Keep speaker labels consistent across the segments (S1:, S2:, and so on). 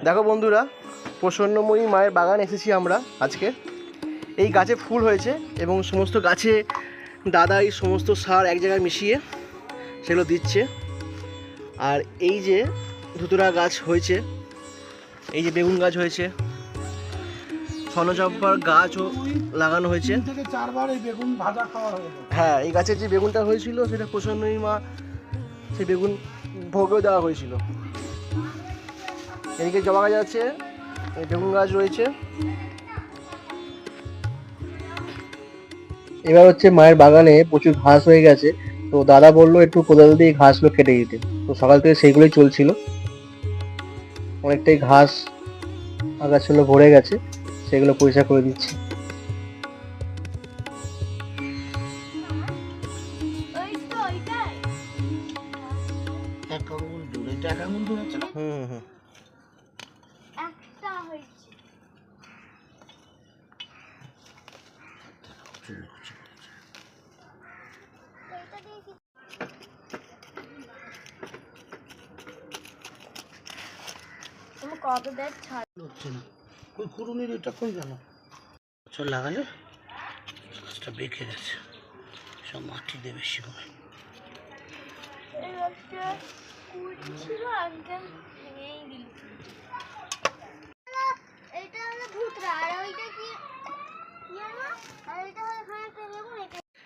S1: দেখো বন্ধুরা, প্রসন্নময়ী মায়ের বাগান এসেছি আমরা আজকে। এই গাছে ফুল হয়েছে এবং সমস্ত গাছে দাদা এই সমস্ত সার এক জায়গায় মিশিয়ে সেগুলো দিচ্ছে। আর এই যে ধুতুরা গাছ হয়েছে, এই যে বেগুন গাছ হয়েছে, স্বর্ণচম্পার গাছও লাগানো হয়েছে।
S2: 3 থেকে 4 বার এই বেগুন ভাজা খাওয়া হয়েছে।
S1: হ্যাঁ, এই গাছের যে বেগুনটা হয়েছিল সেটা প্রসন্নময়ী মা সেই বেগুন ভোগও দেওয়া হয়েছিল। এদিকে জবা গাছ আছে, বেগুন গাছ রয়েছে। এবার হচ্ছে মায়ের বাগানে প্রচুর ঘাস হয়ে গেছে, তো দাদা বললো একটু কোদাল দিয়ে ঘাসগুলো কেটে দিতে। তো সকাল থেকে সেইগুলোই চলছিল। অনেকটাই ঘাস আগাছাগুলো ভরে গেছে, সেগুলো পরিষ্কার করে দিচ্ছি। লাগালে গাছটা বেঁকে গেছে, সব মাটি দিয়ে বেশি করে।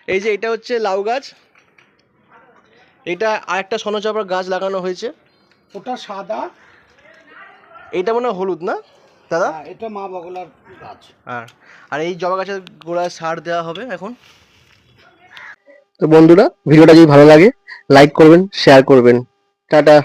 S1: এই যে এটা হচ্ছে লাউ গাছ, এটা আরেকটা স্বর্ণচম্পার গাছ লাগানো হয়েছে।
S2: ওটা সাদা,
S1: এইটা মনে হয় হলুদ না দাদা?
S2: এটা মা বগলার গাছ।
S1: আর এই জবা গাছের গোড়ায় সার দেওয়া হবে এখন। তো বন্ধুরা, ভিডিওটা যদি ভালো লাগে লাইক করবেন, শেয়ার করবেন। টাটা।